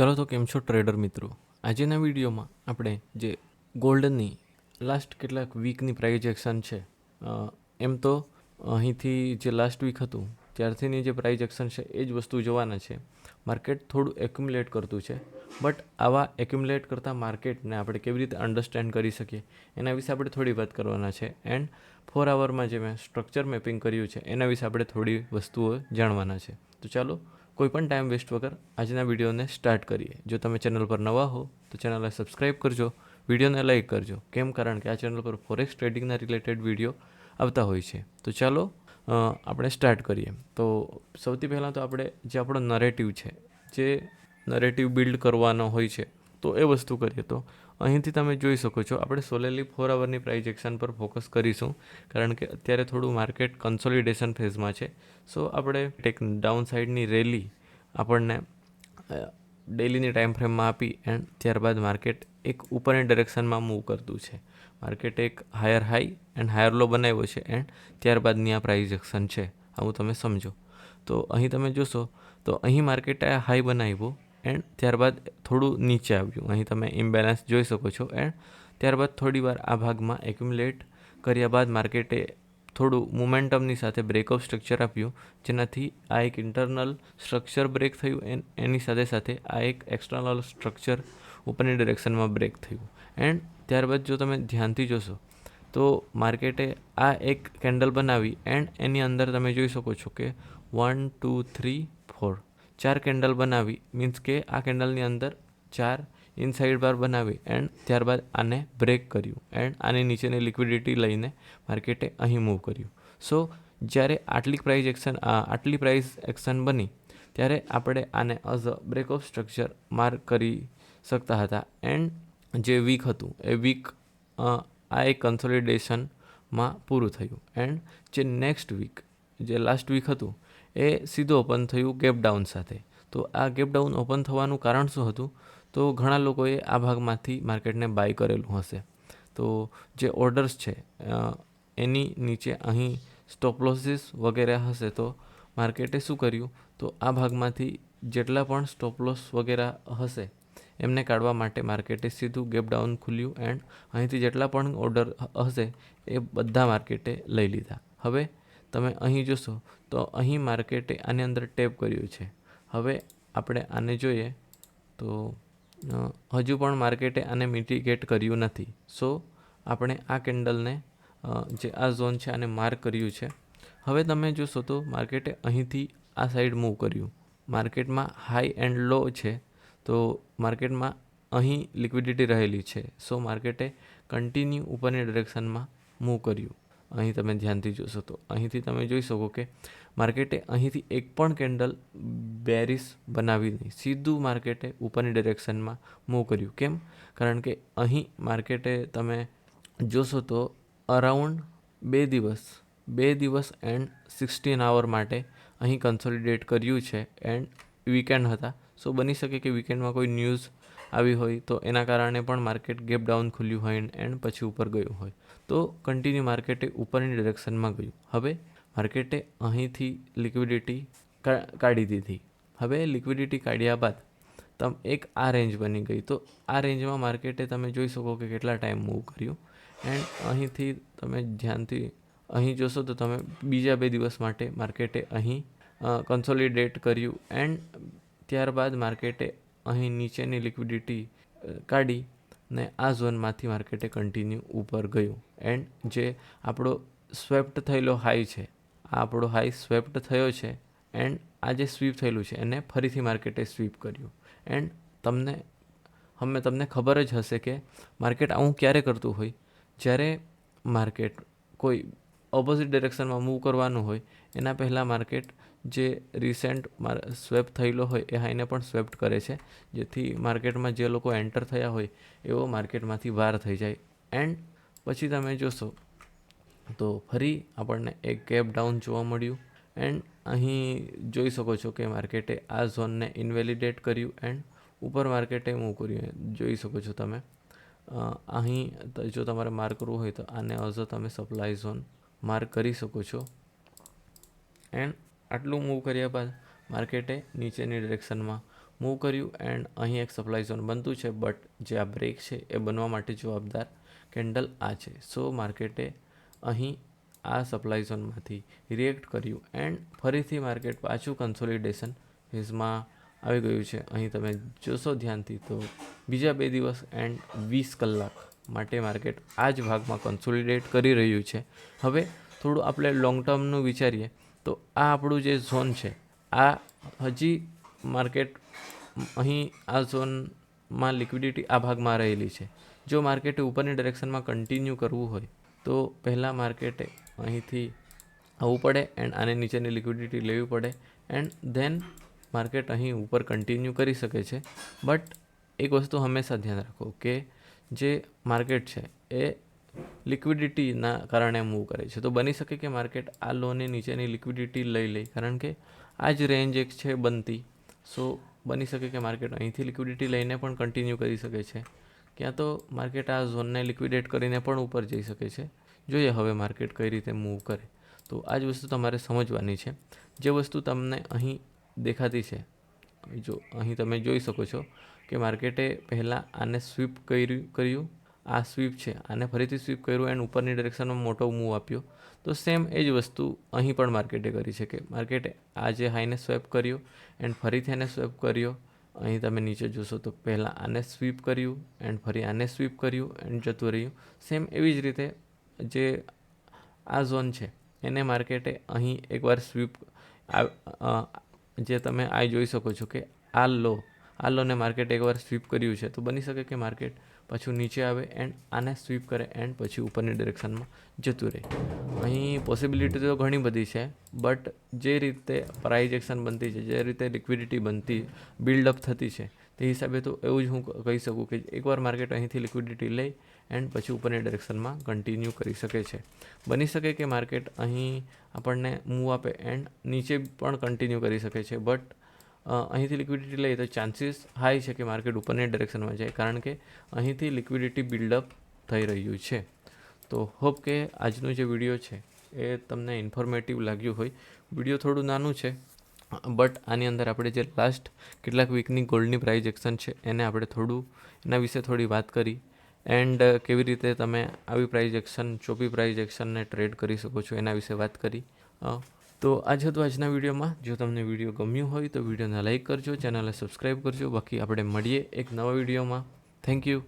ચલો તો કેમ છો ટ્રેડર મિત્રો. આજના વિડીયોમાં આપણે જે ગોલ્ડની લાસ્ટ કેટલાક વીકની પ્રાઇસ એક્શન છે, એમ તો અહીંથી જે લાસ્ટ વીક હતું ત્યારથીની જે પ્રાઇસ એક્શન છે એ જ વસ્તુ જોવાના છે. માર્કેટ થોડું એક્યુમ્યુલેટ કરતું છે, બટ આવા એક્યુમ્યુલેટ કરતા માર્કેટને આપણે કેવી રીતે અન્ડરસ્ટેન્ડ કરી શકીએ એના વિશે આપણે થોડી વાત કરવાના છે. એન્ડ 4 આવરમાં જે મેં સ્ટ્રક્ચર મેપિંગ કર્યું છે એના વિશે આપણે થોડી વસ્તુઓ જાણવાના છે. તો ચાલો કોઈપણ ટાઈમ વેસ્ટ વગર આજના વિડીયોને સ્ટાર્ટ કરીએ. જો તમે ચેનલ પર નવા હો તો ચેનલને સબસ્ક્રાઈબ કરજો, વિડીયોને લાઇક કરજો. કેમ? કારણ કે આ ચેનલ પર ફોરેક્સ ટ્રેડિંગના રિલેટેડ વિડીયો આવતા હોય છે. તો ચાલો આપણે સ્ટાર્ટ કરીએ. તો સૌથી પહેલાં તો આપણે જે આપણો નરેટિવ છે, જે નરેટિવ બિલ્ડ કરવાનો હોય છે, તો એ વસ્તુ કરીએ. તો અહીંથી તમે જોઈ શકો છો આપણે સોલેલી 4 આવરની પ્રાઇસ એક્શન પર ફોકસ કરીશું, કારણ કે અત્યારે થોડું માર્કેટ કન્સોલિડેશન ફેઝમાં છે. સો આપણે ટેક ડાઉન સાઇડની રેલી આપણને ડેલીની ટાઈમ ફ્રેમમાં આપી એન્ડ ત્યારબાદ માર્કેટ એક ઉપરની ડિરેક્શનમાં મૂવ કરતું છે. માર્કેટે એક હાયર હાઈ એન્ડ હાયર લો બનાવ્યો છે એન્ડ ત્યારબાદની આ પ્રાઇસ એક્શન છે. આવું તમે સમજો. તો અહીં તમે જોશો તો અહીં માર્કેટે હાઈ બનાવ્યો એન્ડ ત્યારબાદ થોડું નીચે આવ્યું. અહીં તમે ઇમ્બેલેન્સ જોઈ શકો છો. એન્ડ ત્યારબાદ થોડી વાર આ ભાગમાં એક્યુમ્યુલેટ કર્યા બાદ માર્કેટે થોડું મોમેન્ટમની સાથે બ્રેકઅપ સ્ટ્રક્ચર આપ્યું, જેનાથી આ એક ઇન્ટરનલ સ્ટ્રક્ચર બ્રેક થયું એની સાથે સાથે આ એક એક્સટર્નલ સ્ટ્રક્ચર ઉપરની ડિરેક્શનમાં બ્રેક થયું. એન્ડ ત્યારબાદ જો તમે ધ્યાનથી જોશો તો માર્કેટે આ એક કેન્ડલ બનાવી એન્ડ એની અંદર તમે જોઈ શકો છો કે 1 2 3 4 4 કેન્ડલ બનાવી. મીન્સ કે આ કેન્ડલની અંદર 4 ઇનસાઇડ બાર બનાવી એન્ડ ત્યારબાદ આને બ્રેક કર્યું એન્ડ આની નીચેની લિક્વિડિટી લઈને માર્કેટે અહીં મૂવ કર્યું. સો જ્યારે આટલી પ્રાઇસ એક્શન બની ત્યારે આપણે આને as a breakup structure mark કરી શકતા હતા. એન્ડ જે વીક હતું એ વીક આ એક કન્સોલિડેશનમાં પૂરું થયું. એન્ડ જે નેક્સ્ટ વીક જે લાસ્ટ વીક હતું એ સીધું ઓપન થયું ગેપ ડાઉન સાથે. તો આ ગેપ ડાઉન ઓપન થવાનું કારણ શું હતું? તો ઘણા લોકોએ આ ભાગમાંથી માર્કેટને બાય કરેલું હશે. તો જે ઓર્ડર્સ છે એની નીચે અહીં સ્ટોપ લોસીસ વગેરે હશે. તો માર્કેટે શું કર્યું? તો આ ભાગમાંથી જેટલા પણ સ્ટોપ લોસ વગેરે હશે એમને કાઢવા માટે માર્કેટે સીધું ગેપ ડાઉન ખુલ્યું એન્ડ અહીંથી જેટલા પણ ઓર્ડર હશે એ બધા માર્કેટે લઈ લીધા. હવે તમે અહીં જોશો તો અહીં માર્કેટે આની અંદર ટેપ કર્યું છે. હવે આપણે આને જોઈએ તો હજુ પણ માર્કેટે આને મિટિગેટ કર્યું નથી. સો આપણે આ કેન્ડલને જે આ ઝોન છે આને માર્ક કર્યું છે. હવે તમે જોશો તો માર્કેટે અહીંથી આ સાઈડ મૂવ કર્યું. માર્કેટમાં હાઈ એન્ડ લો છે, તો માર્કેટમાં અહીં લિક્વિડિટી રહેલી છે. સો માર્કેટે કન્ટિન્યુ ઉપરની ડિરેક્શનમાં મૂવ કર્યું. અહીં તમે ધ્યાનથી જોશો તો અહીંથી તમે જોઈ શકો કે માર્કેટે અહીંથી એક પણ કેન્ડલ બેરિશ બનાવી નહીં, સીધું માર્કેટે ઉપરની ડિરેક્શનમાં મૂવ કર્યું. કેમ? કારણ કે અહીં માર્કેટે તમે જોશો તો અરાઉન્ડ 2 દિવસ એન્ડ 16 આવર માટે અહીં કન્સોલિડેટ કર્યું છે. એન્ડ વીકેન્ડ હતા. સો બની શકે કે વીકેન્ડમાં કોઈ ન્યૂઝ આવી હોય તો એના કારણે પણ માર્કેટ ગેપ ડાઉન ખુલ્યું હોય એન્ડ પછી ઉપર ગયું હોય. તો કન્ટિન્યુ માર્કેટે ઉપરની ડિરેક્શનમાં ગયું. હવે માર્કેટે અહીંથી લિક્વિડિટી કાઢી દીધી. હવે લિક્વિડિટી કાઢ્યા બાદ એક આ રેન્જ બની ગઈ. તો આ રેન્જમાં માર્કેટે તમે જોઈ શકો કે કેટલા ટાઈમ મૂવ કર્યું. એન્ડ અહીંથી તમે ધ્યાનથી અહીં જોશો તો તમે બીજા 2 દિવસ માટે માર્કેટે અહીં કન્સોલિડેટ કર્યું એન્ડ ત્યારબાદ માર્કેટે અહીં નીચેની લિક્વિડિટી કાઢી ને આ ઝોનમાંથી માર્કેટે કન્ટિન્યુ ઉપર ગયું. એન્ડ જે આપણો સ્વેપ્ટ થયેલો હાઈ છે, આ આપણો હાઈ સ્વેપ્ટ થયો છે એન્ડ આ જે સ્વીપ થયેલું છે એને ફરીથી માર્કેટે સ્વીપ કર્યું. એન્ડ તમને ખબર જ હશે કે માર્કેટ આવું ક્યારે કરતું હોય? જ્યારે માર્કેટ કોઈ ઓપોઝિટ ડિરેક્શનમાં મૂવ કરવાનું હોય એના પહેલાં માર્કેટ જે રિસેન્ટ સ્વેપ થયેલો હોય એ હાઈને પણ સ્વેપ્ટ કરે છે, જેથી માર્કેટમાં જે લોકો એન્ટર થયા હોય એવો માર્કેટમાંથી બહાર થઈ જાય. એન્ડ પછી તમે જોશો તો ફરી આપણને એક ગેપ ડાઉન જોવા મળ્યું. એન્ડ અહીં જોઈ શકો છો કે માર્કેટે આ ઝોનને ઇન્વેલિડેટ કર્યું એન્ડ ઉપર માર્કેટે મૂવ કર્યું. જોઈ શકો છો તમે અહીં જો તમારે માર્ક કરવું હોય તો આને એઝ તમે સપ્લાય ઝોન માર્ક કરી શકો છો. એન્ડ આટલું મૂવ કર્યા બાદ માર્કેટે નીચેની ડિરેક્શનમાં મૂવ કર્યું એન્ડ અહીં એક સપ્લાય ઝોન બનતું છે, બટ જે આ બ્રેક છે એ બનવા માટે જવાબદાર કેન્ડલ આ છે. સો માર્કેટે અહીં આ સપ્લાય ઝોનમાંથી રિએક્ટ કર્યું એન્ડ ફરીથી માર્કેટ પાછું કન્સોલિડેશન ફેઝમાં આવી ગયું છે. અહીં તમે જોશો ધ્યાનથી તો બીજા 2 દિવસ એન્ડ 20 કલાક માટે માર્કેટ આ જ ભાગમાં કન્સોલિડેટ કરી રહ્યું છે. હવે થોડું આપણે લોંગ ટર્મનું વિચારીએ તો આ આપણું જે ઝોન છે આ હજી માર્કેટ અહીં આ ઝોનમાં લિક્વિડિટી આ ભાગમાં રહેલી છે. જો માર્કેટે ઉપરની ડિરેક્શનમાં કન્ટિન્યુ કરવું હોય તો પહેલાં માર્કેટે અહીંથી આવવું પડે એન્ડ આને નીચેની લિક્વિડિટી લેવી પડે એન્ડ ધેન માર્કેટ અહીં ઉપર કન્ટિન્યુ કરી શકે છે. બટ એક વસ્તુ હંમેશા ધ્યાન રાખો કે જે માર્કેટ છે એ લિક્વિડિટીના કારણે મૂવ કરે છે. તો બની શકે કે માર્કેટ આ લોની નીચેની લિક્વિડિટી લઈ લે, કારણ કે આ જ રેન્જ એક છે બનતી. સો બની શકે કે માર્કેટ અહીંથી લિક્વિડિટી લઈને પણ કન્ટિન્યુ કરી શકે છે, ક્યાં તો માર્કેટ આ ઝોનને લિક્વિડેટ કરીને પણ ઉપર જઈ શકે છે. જોઈએ હવે માર્કેટ કઈ રીતે મૂવ કરે. તો આ જ વસ્તુ તમારે સમજવાની છે. જે વસ્તુ તમને અહીં દેખાતી છે, જો અહીં તમે જોઈ શકો છો કે માર્કેટે પહેલાં આને સ્વીપ કર્યું, આ સ્વીપ છે આને ફરીથી સ્વીપ કર્યું એન્ડ ઉપરની ડિરેક્શનમાં મોટો મૂવ આપ્યો. તો સેમ એ જ વસ્તુ અહીં પણ માર્કેટે કરી છે કે માર્કેટે આ જે હાઈને સ્વેપ કર્યો એન્ડ ફરીથી આને સ્વેપ કર્યો. અહીં તમે નીચે જોશો તો પહેલાં આને સ્વીપ કર્યું એન્ડ ફરી આને સ્વીપ કર્યું એન્ડ જતું રહ્યું. સેમ એવી જ રીતે જે આ ઝોન છે એને માર્કેટે અહીં એકવાર સ્વીપ જે તમે આ જોઈ શકો છો કે આ લોને માર્કેટે એકવાર સ્વીપ કર્યું છે. તો બની શકે કે માર્કેટ પાછું નીચે આવે એન્ડ આને સ્વીપ કરે એન્ડ પછી ઉપરની ડિરેક્શનમાં જતું રહે. અહીં પોસિબિલિટી તો ઘણી બધી છે, બટ જે રીતે પ્રાઇઝ એક્શન બનતી છે, જે રીતે લિક્વિડિટી બિલ્ડઅપ થતી છે તે હિસાબે તો એવું જ હું કહી શકું કે એકવાર માર્કેટ અહીંથી લિક્વિડિટી લઈ એન્ડ પછી ઉપરની ડિરેક્શનમાં કન્ટિન્યુ કરી શકે છે. બની શકે કે માર્કેટ અહીં આપણને મૂવ આપે એન્ડ નીચે પણ કન્ટિન્યુ કરી શકે છે, બટ અહીંથી લિક્વિડિટી લઈએ તો ચાન્સીસ હાઈ છે કે માર્કેટ ઉપરની ડિરેક્શનમાં જાય, કારણ કે અહીંથી લિક્વિડિટી બિલ્ડઅપ થઈ રહ્યું છે. તો હોપ કે આજનો જે વિડીયો છે એ તમને ઇન્ફોર્મેટિવ લાગ્યું હોય. વિડીયો થોડું નાનું છે, બટ આની અંદર આપણે જે લાસ્ટ કેટલાક વીકની ગોલ્ડની પ્રાઇઝ એક્શન છે એને આપણે એના વિશે થોડી વાત કરી એન્ડ કેવી રીતે તમે આવી પ્રાઇઝ એક્શન, ચોપી પ્રાઇઝ એક્શનને ટ્રેડ કરી શકો છો એના વિશે વાત કરી. તો આ જ હતું આજના વિડીયોમાં. જો તમને વિડીયો ગમ્યું હોય તો વિડીયોને લાઇક કરજો, ચેનલને સબસ્ક્રાઈબ કરજો. બાકી આપણે મળીએ એક નવા વિડીયોમાં. Thank you.